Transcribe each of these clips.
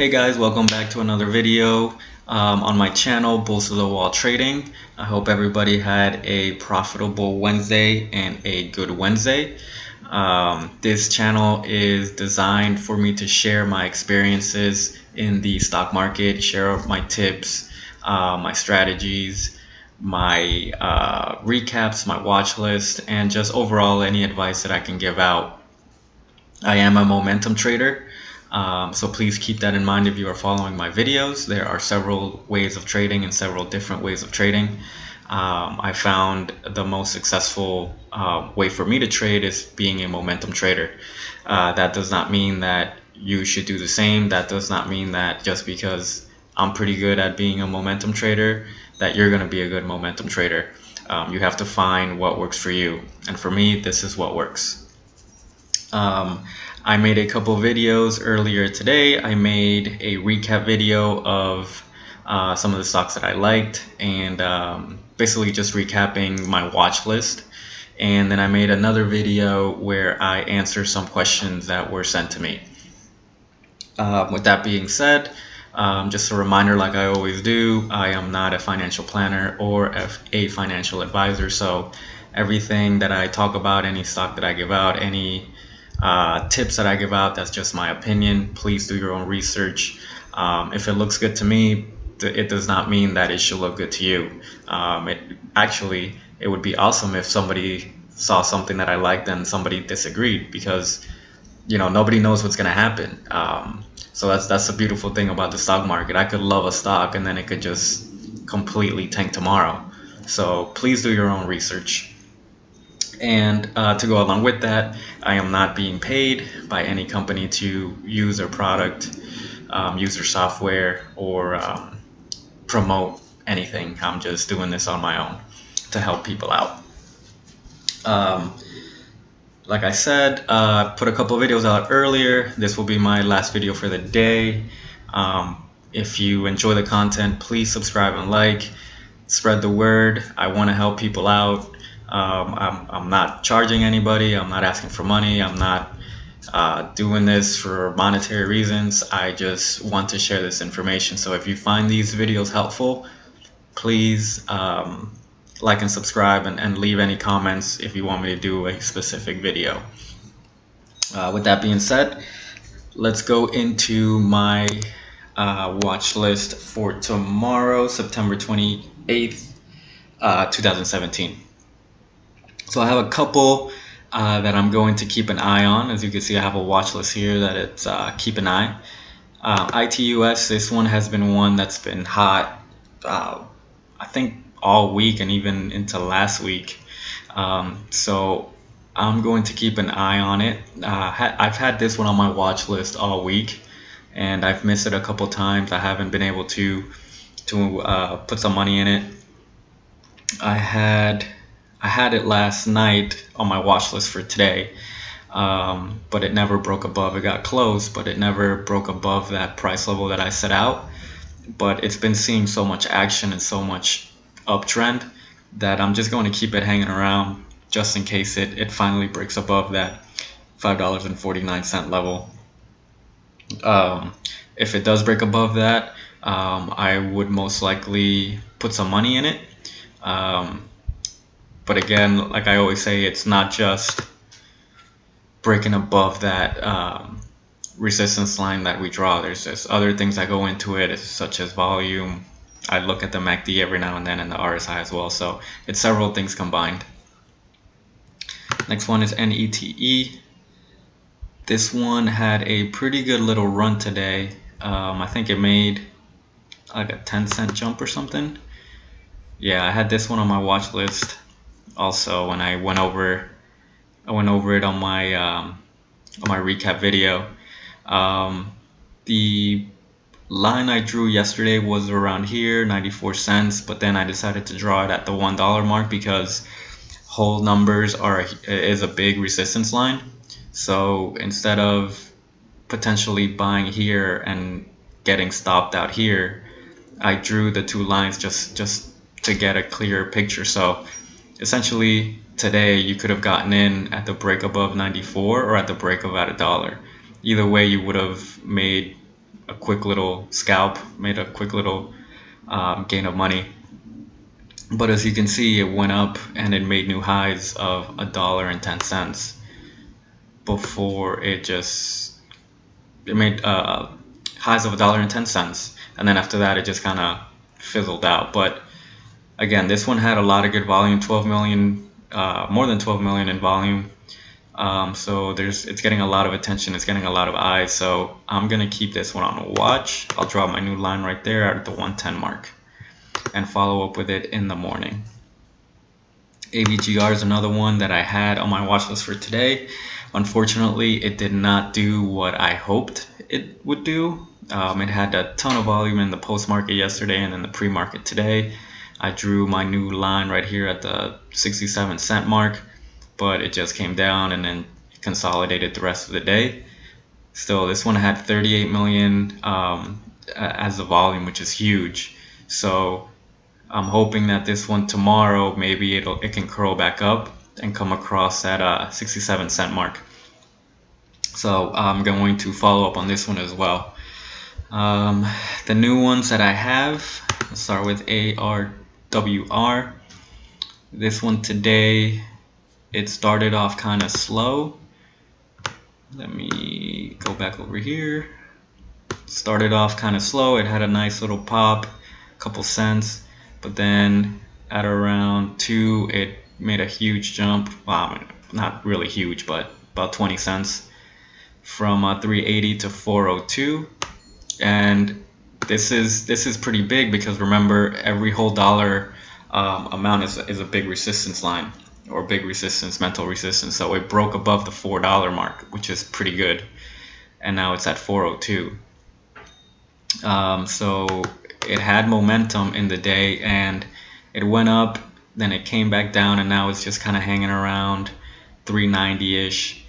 Hey guys, welcome back to another video on my channel, Bulls to the Wall Trading. I hope everybody had a profitable Wednesday and a good Wednesday. This channel is designed for me to share my experiences in the stock market, share my tips, my strategies, my recaps, my watch list, and just overall any advice that I can give out. I am a momentum trader. So please keep that in mind if you are following my videos. There are several ways of trading and several different ways of trading. I found the most successful way for me to trade is being a momentum trader. That does not mean that you should do the same. That does not mean that just because I'm pretty good at being a momentum trader that you're going to be a good momentum trader. You have to find what works for you. And for me, this is what works. I made a couple videos earlier today. I made a recap video of some of the stocks that I liked and basically just recapping my watch list. And then I made another video where I answer some questions that were sent to me. With that being said, just a reminder, like I always do, I am not a financial planner or a financial advisor. So everything that I talk about, any stock that I give out, any tips that I give out, that's just my opinion. Please do your own research. If it looks good to me, it does not mean that it should look good to you. It would be awesome if somebody saw something that I liked and somebody disagreed, because nobody knows what's going to happen. So that's the beautiful thing about the stock market. I could love a stock and then it could just completely tank tomorrow. So please do your own research. And to go along with that, I am not being paid by any company to use their product, use their software, or promote anything. I'm just doing this on my own to help people out. Like I said, put a couple of videos out earlier. This will be my last video for the day. If you enjoy the content, please subscribe and like. Spread the word. I want to help people out. I'm not charging anybody. I'm not asking for money. I'm not doing this for monetary reasons. I just want to share this information. So if you find these videos helpful, please like and subscribe and leave any comments if you want me to do a specific video. With that being said, let's go into my watch list for tomorrow, September 28th, 2017. So I have a couple that I'm going to keep an eye on. As you can see, I have a watch list here that it's keep an eye. ITUS, this one has been one that's been hot, I think all week and even into last week. So I'm going to keep an eye on it. I've had this one on my watch list all week and I've missed it a couple times. I haven't been able to put some money in it. I had it last night on my watch list for today, but it never broke above. It got close, but it never broke above that price level that I set out. But it's been seeing so much action and so much uptrend that I'm just going to keep it hanging around just in case it finally breaks above that $5.49 level. If it does break above that, I would most likely put some money in it. But again, like I always say, it's not just breaking above that resistance line that we draw. There's just other things that go into it, such as volume. I look at the MACD every now and then and the RSI as well. So it's several things combined. Next one is NETE. This one had a pretty good little run today. I think it made like a 10-cent jump or something. Yeah, I had this one on my watch list also, and I went over it on my recap video. The line I drew yesterday was around here, 94 cents, but then I decided to draw it at the $1 mark because whole numbers is a big resistance line. So instead of potentially buying here and getting stopped out here, I drew the two lines just to get a clearer picture. So essentially today you could have gotten in at the break above 94 or at the break of at $1. Either way, you would have made a quick little scalp, made a quick little gain of money. But as you can see, it went up and it made new highs of $1.10 before it made highs of $1.10, and then after that it just kind of fizzled out. But again, this one had a lot of good volume, 12 million, more than 12 million in volume. So it's getting a lot of attention, it's getting a lot of eyes. So I'm gonna keep this one on watch. I'll draw my new line right there at the 110 mark and follow up with it in the morning. AVGR is another one that I had on my watch list for today. Unfortunately, it did not do what I hoped it would do. It had a ton of volume in the post-market yesterday and in the pre-market today. I drew my new line right here at the 67-cent mark, but it just came down and then consolidated the rest of the day. Still, this one had 38 million as the volume, which is huge. So I'm hoping that this one tomorrow, maybe it can curl back up and come across that 67-cent mark. So I'm going to follow up on this one as well. The new ones that I have, let's start with ARWR. This one today, it started off kind of slow. Let me go back over here. Started off kind of slow. It had a nice little pop, couple cents, but then at around 2 it made a huge jump. Well, not really huge, but about 20 cents from 380 to 402. And this is pretty big, because remember, every whole dollar amount is a big resistance line, or big resistance, mental resistance. So it broke above the $4 mark, which is pretty good, and now it's at 402. So it had momentum in the day, and it went up, then it came back down, and now it's just kind of hanging around 390-ish.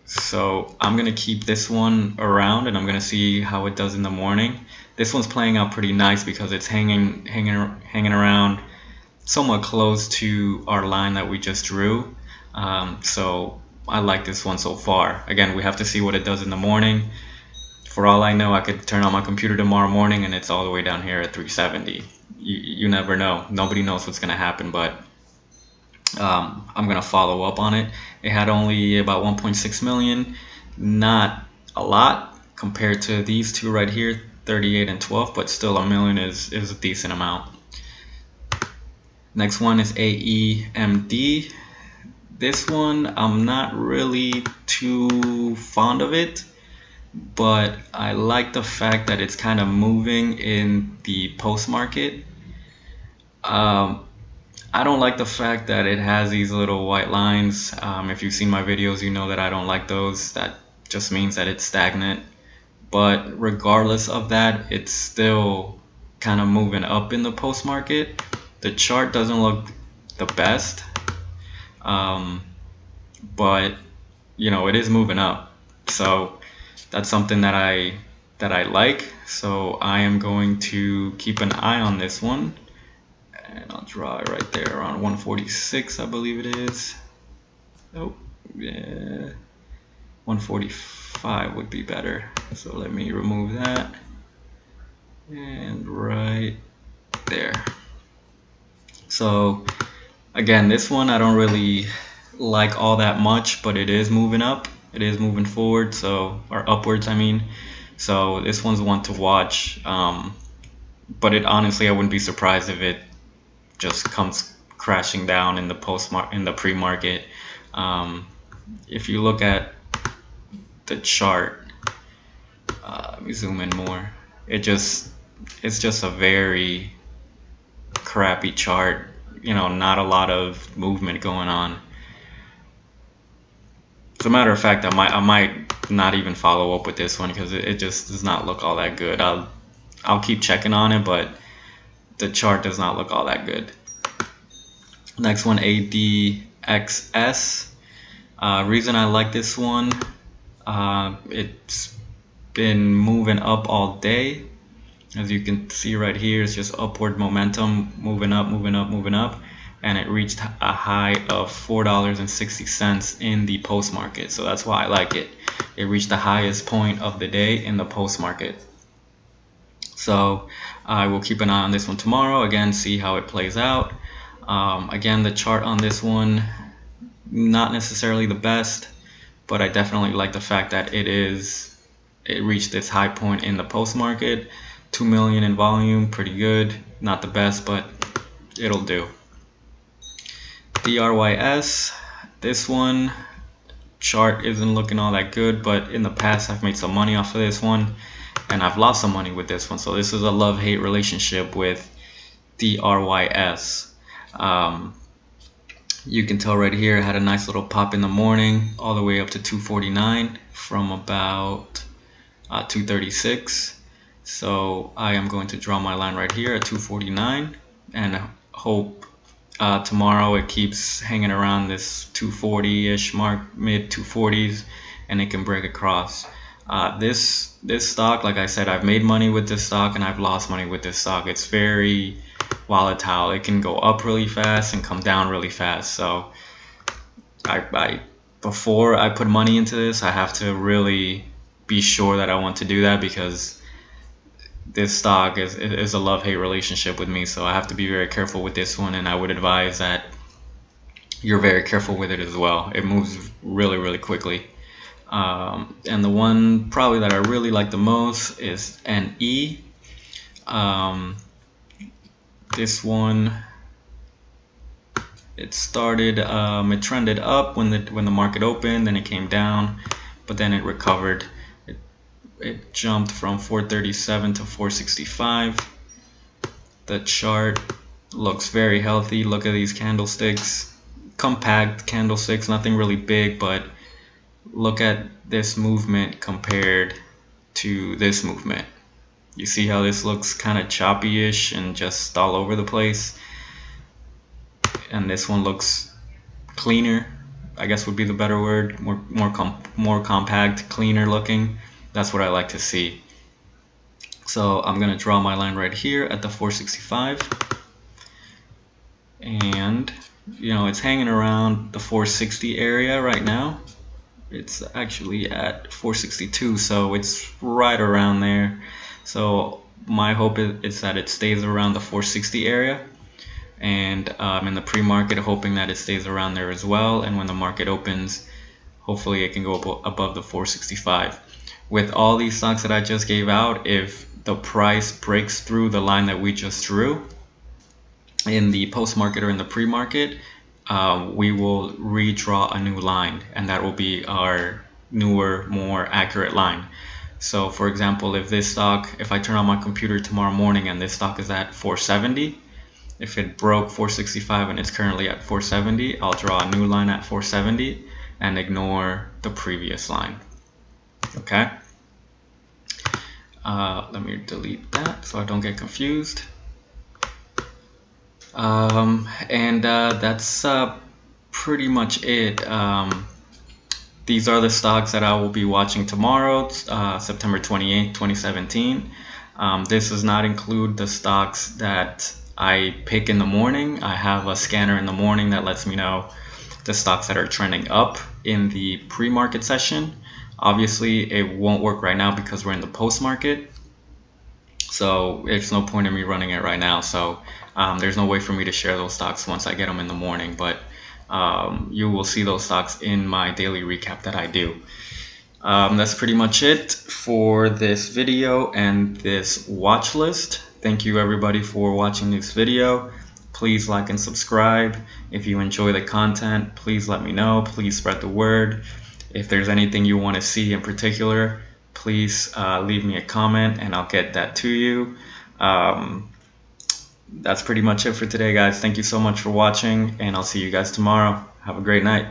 So I'm gonna keep this one around, and I'm gonna see how it does in the morning. This one's playing out pretty nice because it's hanging around somewhat close to our line that we just drew. So I like this one so far. Again, we have to see what it does in the morning. For all I know, I could turn on my computer tomorrow morning and it's all the way down here at 370. You never know. Nobody knows what's gonna happen, but I'm gonna follow up on it. It had only about 1.6 million, not a lot compared to these two right here, 38 and 12, but still a million is a decent amount. Next one is AEMD. This one, I'm not really too fond of it, but I like the fact that it's kind of moving in the post market. I don't like the fact that it has these little white lines. If you've seen my videos, you know that I don't like those. That just means that it's stagnant. But regardless of that, it's still kind of moving up in the post market. The chart doesn't look the best, but you know, it is moving up. So that's something that I like. So I am going to keep an eye on this one. And I'll draw it right there around 146, I believe it is. Oh, yeah. 145 would be better. So let me remove that. And right there. So again, this one I don't really like all that much, but it is moving up. It is moving forward, so, or upwards, I mean. So this one's one to watch. But it honestly, I wouldn't be surprised if it just comes crashing down in the pre-market. If you look at the chart, let me zoom in more. It's just a very crappy chart. You know, not a lot of movement going on. As a matter of fact, I might not even follow up with this one because it just does not look all that good. I'll keep checking on it, but the chart does not look all that good. Next one, ADXS. Reason I like this one, it's been moving up all day. As you can see right here, it's just upward momentum, moving up, moving up, moving up. and it reached a high of $4.60 in the post market. So that's why I like it. It reached the highest point of the day in the post market. So I will keep an eye on this one tomorrow, again, see how it plays out. Again, the chart on this one, not necessarily the best, but I definitely like the fact that it reached its high point in the post market. 2 million in volume, pretty good. Not the best, but it'll do. DRYS, this one chart isn't looking all that good, but in the past I've made some money off of this one, and I've lost some money with this one. So this is a love-hate relationship with DRYS. You can tell right here, it had a nice little pop in the morning all the way up to 249 from about 236. So I am going to draw my line right here at 249 and hope tomorrow it keeps hanging around this 240-ish mark, mid 240s, and it can break across. This stock, like I said, I've made money with this stock and I've lost money with this stock. It's very volatile. It can go up really fast and come down really fast. So before I put money into this, I have to really be sure that I want to do that, because this stock is a love-hate relationship with me. So I have to be very careful with this one, and I would advise that you're very careful with it as well. It moves really, really quickly. And the one probably that I really like the most is NE. This one, it started, it trended up when the market opened, then it came down, but then it recovered. It jumped from 437 to 465. The chart looks very healthy. Look at these candlesticks, compact candlesticks, nothing really big, but look at this movement compared to this movement. You see how this looks kind of choppy-ish and just all over the place, and this one looks cleaner, I guess would be the better word, more compact, cleaner looking. That's what I like to see. So I'm gonna draw my line right here at the 465, and you know, it's hanging around the 460 area right now. It's actually at 462, so it's right around there. So my hope is that it stays around the 460 area, and in the pre-market, hoping that it stays around there as well, and when the market opens, hopefully it can go above the 465. With all these stocks that I just gave out, if the price breaks through the line that we just drew in the post-market or in the pre-market, we will redraw a new line, and that will be our newer, more accurate line. So for example, if I turn on my computer tomorrow morning and this stock is at 470, if it broke 465 and it's currently at 470, I'll draw a new line at 470 and ignore the previous line. Okay. Let me delete that so I don't get confused. That's pretty much it. These are the stocks that I will be watching tomorrow, September 28th, 2017. This does not include the stocks that I pick in the morning. I have a scanner in the morning that lets me know the stocks that are trending up in the pre-market session. Obviously, it won't work right now because we're in the post-market. So there's no point in me running it right now. So there's no way for me to share those stocks once I get them in the morning. But you will see those stocks in my daily recap that I do. That's pretty much it for this video and this watch list. Thank you everybody for watching this video. Please like and subscribe. If you enjoy the content, please let me know. Please spread the word. If there's anything you want to see in particular, please leave me a comment and I'll get that to you. That's pretty much it for today, guys. Thank you so much for watching, and I'll see you guys tomorrow. Have a great night.